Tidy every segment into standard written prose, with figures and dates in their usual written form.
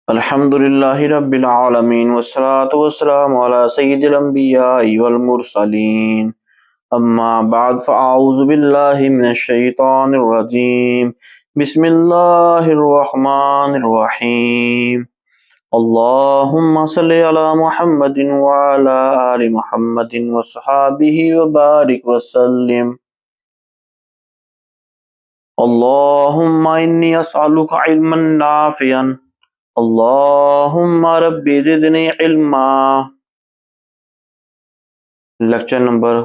الحمد للہ رب العالمین والصلاة والسلام علی سید الانبیاء والمرسلین اما بعد فاعوذ باللہ من الشیطان الرجیم بسم اللہ الرحمن الرحیم اللہم صلی علی محمد وعلی آل محمد وصحابہ وبارک وسلم اللہم انی اسألک علما نافعا اللہم رب زدنی علما۔ Lecture number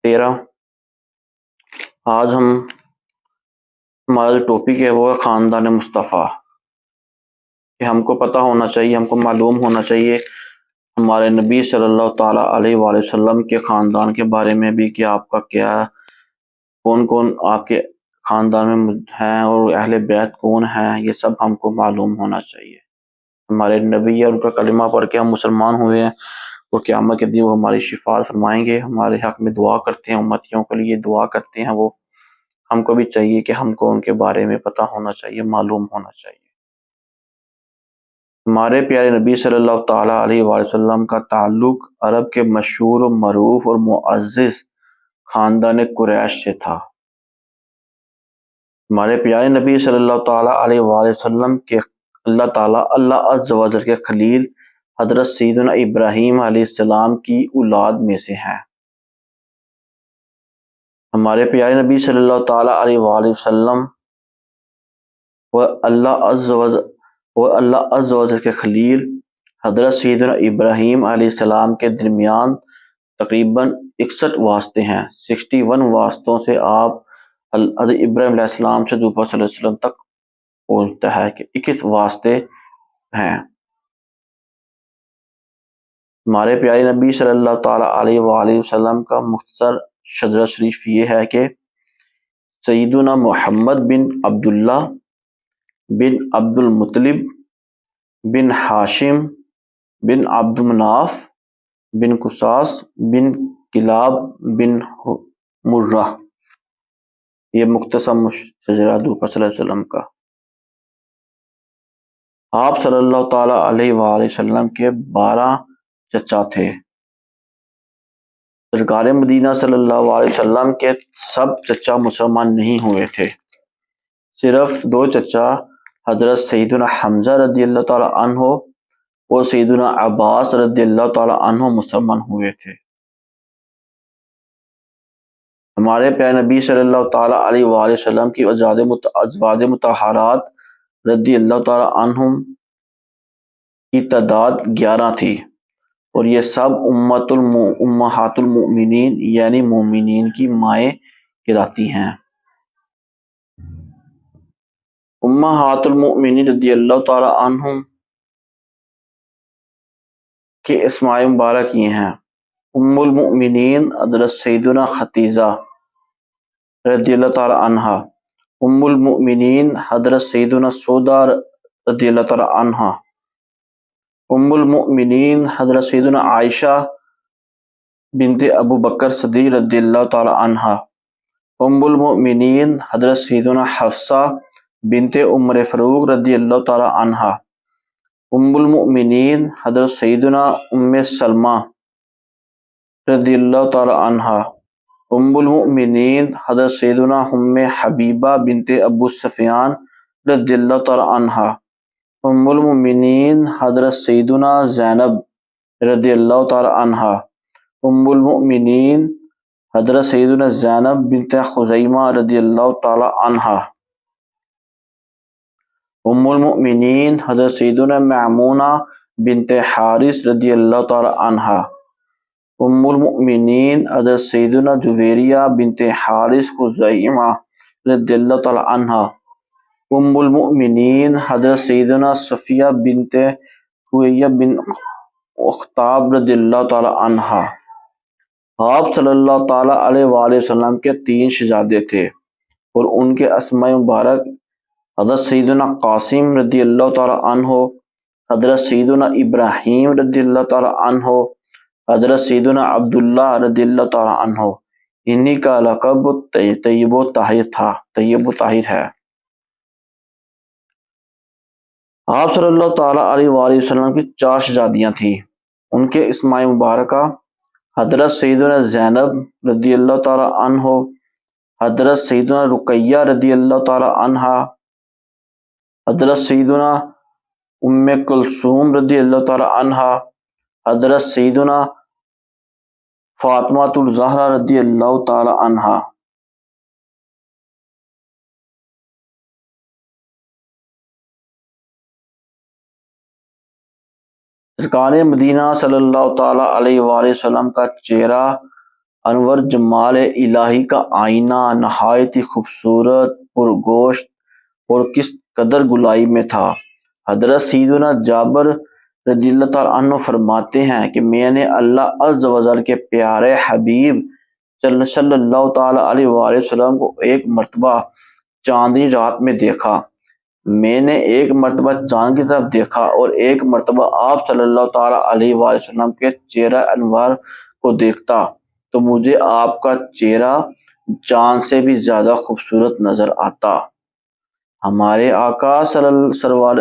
13۔ آج ہمارا جو ٹاپک ہے وہ ہے خاندان مصطفیٰ، کہ ہم کو پتہ ہونا چاہیے، ہم کو معلوم ہونا چاہیے ہمارے نبی صلی اللہ تعالیٰ علیہ وآلہ وسلم کے خاندان کے بارے میں بھی، کہ آپ کا کیا، کون کون آپ کے خاندان میں ہیں اور اہل بیت کون ہیں، یہ سب ہم کو معلوم ہونا چاہیے۔ ہمارے نبی اور ان کا کلمہ پڑھ کے ہم مسلمان ہوئے ہیں، اور قیامت کے دن وہ ہماری شفاعت فرمائیں گے، ہمارے حق میں دعا کرتے ہیں، امتیوں کے لیے دعا کرتے ہیں، وہ ہم کو بھی چاہیے کہ ہم کو ان کے بارے میں پتہ ہونا چاہیے، معلوم ہونا چاہیے۔ ہمارے پیارے نبی صلی اللہ تعالیٰ علیہ وآلہ وسلم کا تعلق عرب کے مشہور و معروف اور معزز خاندان قریش سے تھا۔ ہمارے پیارے نبی صلی اللہ تعالیٰ علیہ وآلہ وسلم کے اللہ عز و جل کے خلیل حضرت سیدنا ابراہیم علیہ السلام کی اولاد میں سے ہیں۔ ہمارے پیارے نبی صلی اللہ تعالیٰ علیہ وآلہ وسلم و اللہ عز و جل کے خلیل حضرت سیدنا ابراہیم علیہ السلام کے درمیان تقریباً 61 واسطے ہیں۔ 61 واسطوں سے آپ حضرت ابراہیم علیہ السلام سے حضور صلی اللہ علیہ وسلم تک پہنچتا ہے، کہ 21 واسطے ہیں۔ ہمارے پیارے نبی صلی اللہ تعالیٰ علیہ وآلہ وسلم کا مختصر شجرہ شریف یہ ہے کہ سیدنا محمد بن عبداللہ بن عبد المطلب بن ہاشم بن عبد مناف بن قصاص بن کلاب بن مرہ، یہ مختصر شجرہ حضور صلی اللہ علیہ وسلم کا۔ آپ صلی اللہ تعالیٰ علیہ وآلہ وسلم کے 12 چچا تھے۔ سرکار مدینہ صلی اللہ علیہ وسلم کے سب چچا مسلمان نہیں ہوئے تھے، صرف 2 چچا حضرت سیدنا حمزہ رضی اللہ تعالیٰ عنہ اور سیدنا عباس رضی اللہ تعالیٰ عنہ مسلمان ہوئے تھے۔ ہمارے پیارے نبی صلی اللہ تعالیٰ علیہ وآلہ وسلم کی ازواج مطہرات رضی اللہ تعالیٰ عنہم کی تعداد 11 تھی، اور یہ سب امہات المؤمنین یعنی مومنین کی مائیں کہلاتی ہیں۔ امہات المؤمنین رضی اللہ تعالیٰ عنہم کے اسماء مبارک یہ ہیں: ام المؤمنین حضرت سیدنا خدیجہ رضی اللہ تعالیٰ عنہا، ام المؤمنین حضرت سیدنا سودا رضی اللہ تعالیٰ عنہا، ام المؤمنین حضرت سیدنا عائشہ بنت ابو بکر صدیق رضی اللہ تعالیٰ عنہا، ام المؤمنین حضرت سیدنا حفصہ بنت عمر فاروق رضی اللہ تعالیٰ عنہا، ام المؤمنین حضرت سیدنا ام سلمہ رضی اللہ تعالیٰ عنہا، ام المؤمنین حضرت سیدنا ام حبیبہ بنت ابو سفیان رضی اللہ تعالیٰ عنہا، ام المؤمنین حضرت سیدنا زینب رضی اللہ تعالیٰ عنہا، ام المؤمنین حضرت سیدنا زینب بنت خزیمہ رضی اللہ تعالیٰ عنہا، ام المؤمنین حضرت سیدنا میمونہ بنت حارث رضی اللہ تعالیٰ عنہا، ام المؤمنین حضرت سیدنا جویریہ بنت حارث خزیمہ رضی اللہ تعالیٰ عنہا، ام المؤمنین حضرت سیدنا صفیہ بنت حویہ بن اخطاب رضی اللہ تعالیٰ عنہا۔ آپ صلی اللہ تعالیٰ علیہ وآلہ وسلم کے 3 شہزادے تھے، اور ان کے اسماء مبارک حضرت سیدنا قاسم رضی اللہ تعالیٰ عنہ، حضرت سیدنا ابراہیم رضی اللہ تعالیٰ عنہ، حضرت سیدنا عبداللہ رضی اللہ تعالیٰ عنہ۔ انہی کا لقب طیب و طاہر ہے۔ آپ صلی اللہ تعالیٰ علیہ وآلہ وسلم کی 4 شہزادیاں تھیں۔ ان کے اسماء مبارکہ حضرت سیدنا زینب رضی اللہ تعالیٰ عنہ، حضرت سیدنا رقیہ رضی اللہ تعالیٰ عنہا، حضرت سیدنا ام کلثوم رضی اللہ تعالیٰ عنہا، حضرت سیدنا فاطمہ الزہرا رضی اللہ تعالیٰ عنہا۔ سرکار مدینہ صلی اللہ تعالیٰ علیہ وآلہ وسلم کا چہرہ انور جمال الہی کا آئینہ نہایت ہی خوبصورت، پرگوشت اور کس قدر گلائی میں تھا۔ حضرت سیدنا جابر رضی اللہ تعالیٰ عنہ فرماتے ہیں کہ میں نے اللہ عز و جل کے پیارے حبیب صلی اللہ تعالیٰ علیہ وآلہ وسلم کو ایک مرتبہ چاندنی رات میں دیکھا۔ میں نے ایک مرتبہ چاند کی طرف دیکھا اور ایک مرتبہ آپ صلی اللہ تعالیٰ علیہ وآلہ وسلم کے چہرہ انوار کو دیکھتا تو مجھے آپ کا چہرہ چاند سے بھی زیادہ خوبصورت نظر آتا۔ ہمارے آقا سرور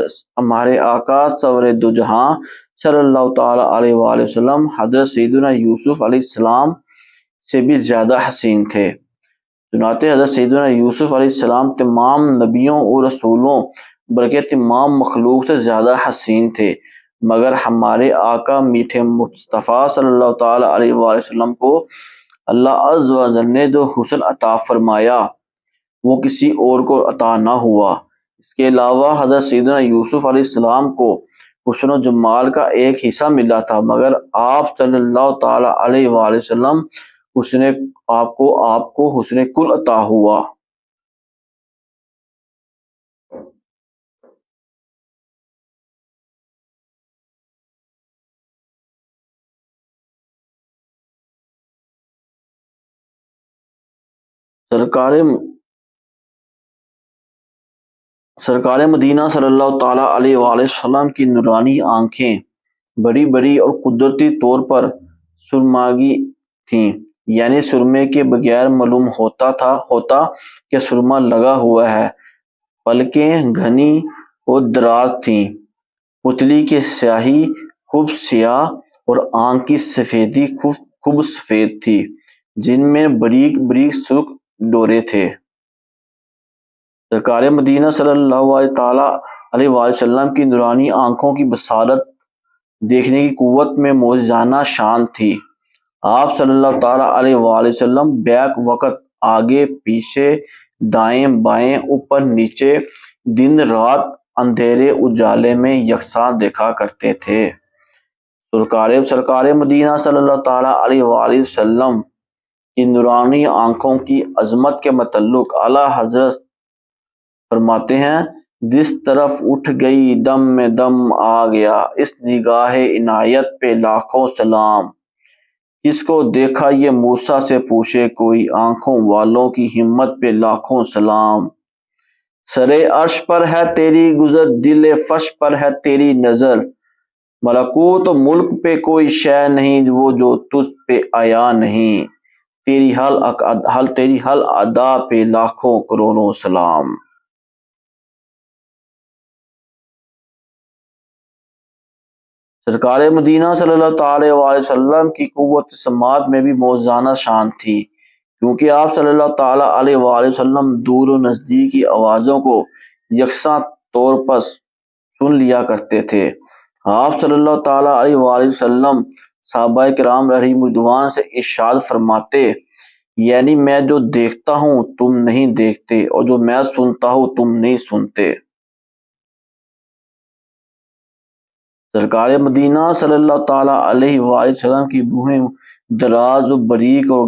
دو جہاں صلی اللہ تعالیٰ علیہ وآلہ وسلم حضرت سیدنا یوسف علیہ السلام سے بھی زیادہ حسین تھے۔ چنانچہ حضرت سیدنا یوسف علیہ السلام تمام نبیوں اور رسولوں بلکہ تمام مخلوق سے زیادہ حسین تھے، مگر ہمارے آقا میٹھے مصطفیٰ صلی اللہ تعالیٰ علیہ وآلہ وسلم کو اللہ عز و جل نے جو حسن عطا فرمایا وہ کسی اور کو عطا نہ ہوا۔ اس کے علاوہ حضرت سیدنا یوسف علیہ السلام کو حسن و جمال کا ایک حصہ ملا تھا، مگر آپ صلی اللہ تعالیٰ علیہ وآلہ وسلم آپ کو حسن کل عطا ہوا۔ سرکار مدینہ صلی اللہ تعالیٰ علیہ وآلہ وسلم کی نورانی آنکھیں بڑی بڑی اور قدرتی طور پر سرماگی تھیں، یعنی سرمے کے بغیر معلوم ہوتا کہ سرما لگا ہوا ہے۔ پلکیں گھنی اور دراز تھیں، پتلی کی سیاہی خوب سیاہ اور آنکھ کی سفیدی خوب سفید تھی، جن میں بریک بریک سرخ ڈورے تھے۔ سرکار مدینہ صلی اللہ تعالیٰ علیہ وآلہ وسلم کی نورانی آنکھوں کی بصارت دیکھنے کی قوت میں معجزانہ شان تھی۔ آپ صلی اللہ تعالیٰ علیہ وآلہ وسلم بیک وقت آگے پیچھے دائیں بائیں اوپر نیچے دن رات اندھیرے اجالے میں یکساں دیکھا کرتے تھے۔ سرکار مدینہ صلی اللہ تعالیٰ علیہ وآلہ وسلم کی نورانی آنکھوں کی عظمت کے متعلق اعلیٰ حضرت فرماتے ہیں، جس طرف اٹھ گئی دم میں دم آ گیا، اس نگاہ عنایت پہ لاکھوں سلام، جس کو دیکھا یہ موسیٰ سے پوچھے کوئی، آنکھوں والوں کی ہمت پہ لاکھوں سلام۔ سرے عرش پر ہے تیری گزر، دل فرش پر ہے تیری نظر، ملکوت و ملک پہ کوئی شے نہیں وہ جو تجھ پہ آیا نہیں، تیری ہر ادا پہ لاکھوں کروڑوں سلام۔ سرکار مدینہ صلی اللہ تعالیٰ علیہ وسلم کی قوت سماعت میں بھی معجزانہ شان تھی، کیونکہ آپ صلی اللہ تعالیٰ علیہ وآلہ وسلم دور و نزدیک کی آوازوں کو یکساں طور پر سن لیا کرتے تھے۔ آپ صلی اللہ تعالیٰ علیہ وآلہ وسلم صحابہ کرام علیہم رضوان سے ارشاد فرماتے، یعنی میں جو دیکھتا ہوں تم نہیں دیکھتے، اور جو میں سنتا ہوں تم نہیں سنتے۔ سرکار مدینہ صلی اللہ تعالیٰ علیہ وآلہ وسلم کی بوہیں دراز و باریک اور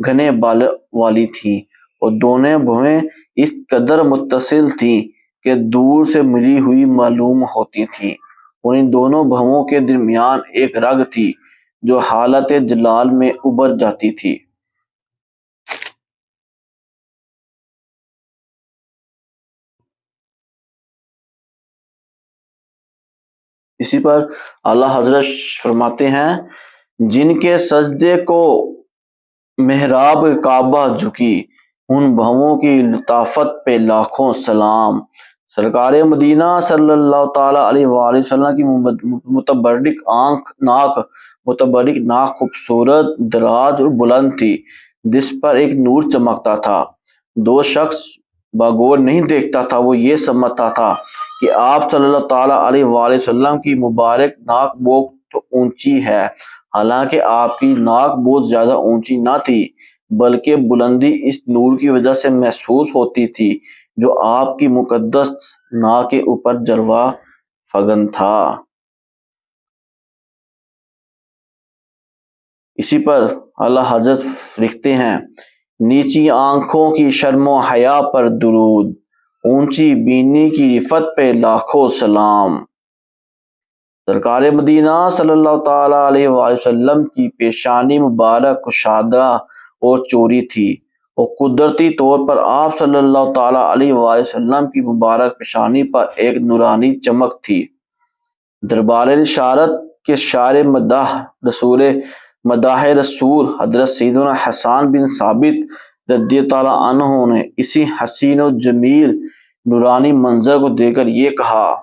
گھنے بال والی تھیں، اور دونوں بوہیں اس قدر متصل تھیں کہ دور سے ملی ہوئی معلوم ہوتی تھیں، اور ان دونوں بھووں کے درمیان ایک رگ تھی جو حالت جلال میں ابھر جاتی تھی۔ اسی پر اعلیٰ حضرت فرماتے ہیں، جن کے سجدے کو محراب کعبہ جھکی، ان بھووں کی لطافت پہ لاکھوں سلام، سرکار مدینہ صلی اللہ تعالیٰ علیہ وآلہ وسلم کی متبرک ناک خوبصورت، دراز اور بلند تھی، جس پر ایک نور چمکتا تھا۔ دو شخص باغور نہیں دیکھتا تھا، وہ یہ سمجھتا تھا کہ آپ صلی اللہ تعالیٰ علیہ وآلہ وسلم کی مبارک ناک بہت اونچی ہے، حالانکہ آپ کی ناک بہت زیادہ اونچی نہ تھی، بلکہ بلندی اس نور کی وجہ سے محسوس ہوتی تھی جو آپ کی مقدس ناک کے اوپر جلوہ فگن تھا۔ اسی پر اعلیٰ حضرت لکھتے ہیں، نیچی آنکھوں کی شرم و حیا پر درود، اونچی بینی کی رفت پہ لاکھوں سلام۔ سرکار مدینہ صلی اللہ تعالیٰ علیہ وآلہ وسلم کی پیشانی مبارک کشادہ اور چوری تھی، اور قدرتی طور پر آپ صلی اللہ تعالیٰ علیہ وآلہ وسلم کی مبارک پیشانی پر ایک نورانی چمک تھی۔ دربار رسالت کے شاعر مداح رسول حضرت سیدنا حسان بن ثابت رضی اللہ عنہ نے اسی حسین و جمیل نورانی منظر کو دیکھ کر یہ کہا،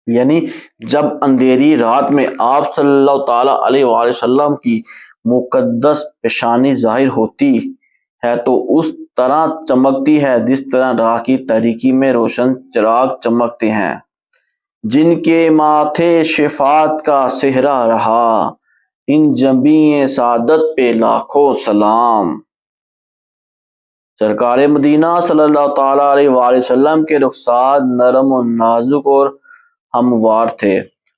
یعنی جب اندھیری رات میں آپ صلی اللہ تعالیٰ علیہ وآلہ وسلم کی مقدس پیشانی ظاہر ہوتی ہے تو اس طرح چمکتی ہے جس طرح راہ کی تاریکی میں روشن چراغ چمکتے ہیں۔ جن کے ماتھے شفاعت کا صحرا رہا، ان جمعی سعادت پہ لاکھوں سلام۔ سرکار مدینہ صلی اللہ تعالیٰ علیہ وآلہ وسلم کے رخسار نرم و نازک اور ہموار تھے،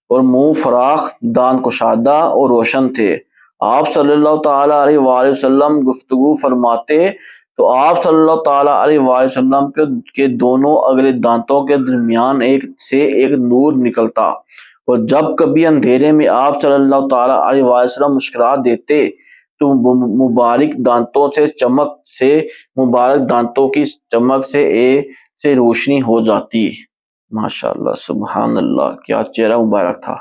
اور منہ فراخ، دان کشادہ اور روشن تھے۔ آپ صلی اللہ تعالیٰ علیہ وآلہ وسلم گفتگو فرماتے تو آپ صلی اللہ تعالیٰ علیہ وآلہ وسلم کے دونوں اگلے دانتوں کے درمیان ایک سے ایک نور نکلتا، اور جب کبھی اندھیرے میں آپ صلی اللہ تعالیٰ علیہ وآلہ وسلم مسکرا دیتے تو مبارک دانتوں کی چمک سے روشنی ہو جاتی۔ ماشاءاللہ، سبحان اللہ، کیا چہرہ مبارک تھا۔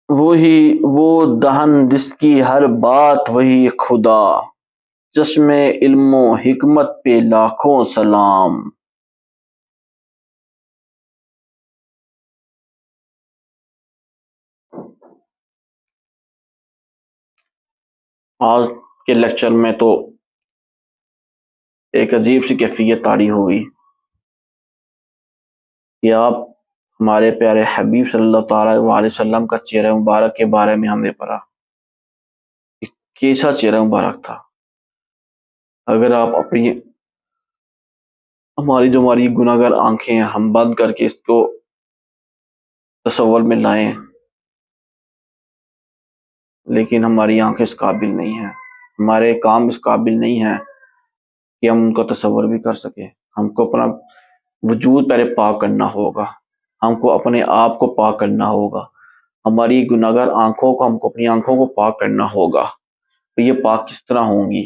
وہی وہ دہن جس کی ہر بات وہی خدا، چشم علم و حکمت پہ لاکھوں سلام۔ آج کے لیکچر میں تو ایک عجیب سی کیفیت طاری ہوئی کہ آپ ہمارے پیارے حبیب صلی اللہ تعالیٰ علیہ وسلم کا چہرہ مبارک کے بارے میں ہم نے پڑھا، کیسا چہرہ مبارک تھا۔ اگر آپ ہماری گناہ گار آنکھیں ہم بند کر کے اس کو تصور میں لائیں، لیکن ہماری آنکھیں اس قابل نہیں ہیں، ہمارے کام اس قابل نہیں ہیں کہ ہم ان کو تصور بھی کر سکیں۔ ہم کو اپنا وجود پہلے پاک کرنا ہوگا، ہم کو اپنے آپ کو پاک کرنا ہوگا، ہماری گناہ گار آنکھوں کو، ہم کو اپنی آنکھوں کو پاک کرنا ہوگا۔ تو یہ پاک کس طرح ہوں گی؟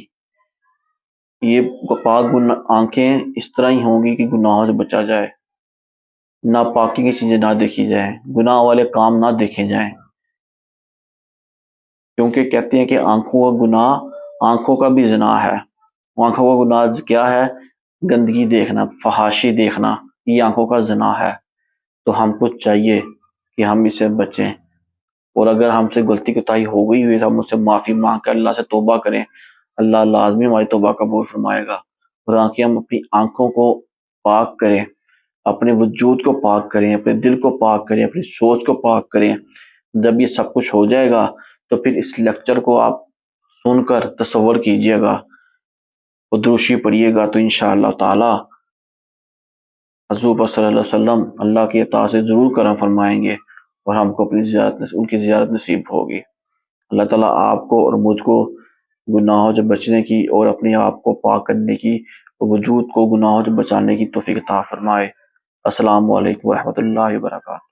یہ پاک آنکھیں اس طرح ہی ہوں گی کہ گناہوں سے بچا جائے، ناپاکی کی چیزیں نہ دیکھی جائیں، گناہ والے کام نہ دیکھے جائیں، کیونکہ کہتے ہیں کہ آنکھوں کا گناہ آنکھوں کا بھی زنا ہے۔ آنکھوں کا گناہ کیا ہے؟ گندگی دیکھنا، فحاشی دیکھنا، یہ آنکھوں کا زنا ہے۔ تو ہم کو چاہیے کہ ہم اسے بچیں، اور اگر ہم سے غلطی کوتاہی ہو گئی ہوئی تو ہم اس سے معافی مانگ کر اللہ سے توبہ کریں، اللہ لازمی ہماری توبہ قبول فرمائے گا۔ اور ہم اپنی آنکھوں کو پاک کریں، اپنے وجود کو پاک کریں، اپنے دل کو پاک کریں، اپنی سوچ کو پاک کریں۔ جب یہ سب کچھ ہو جائے گا تو پھر اس لیکچر کو آپ سن کر تصور کیجئے گا اور دروشی پڑھیے گا تو انشاءاللہ تعالی حضور صلی اللہ علیہ وسلم اللہ کی اطاعت سے ضرور کرم فرمائیں گے، اور ہم کو اپنی ان کی زیارت نصیب ہوگی۔ اللہ تعالیٰ آپ کو اور مجھ کو گناہوں سے بچنے کی اور اپنے آپ کو پاک کرنے کی، وجود کو گناہوں سے بچانے کی توفیق عطا فرمائے۔ السلام علیکم ورحمۃ اللہ وبرکاتہ۔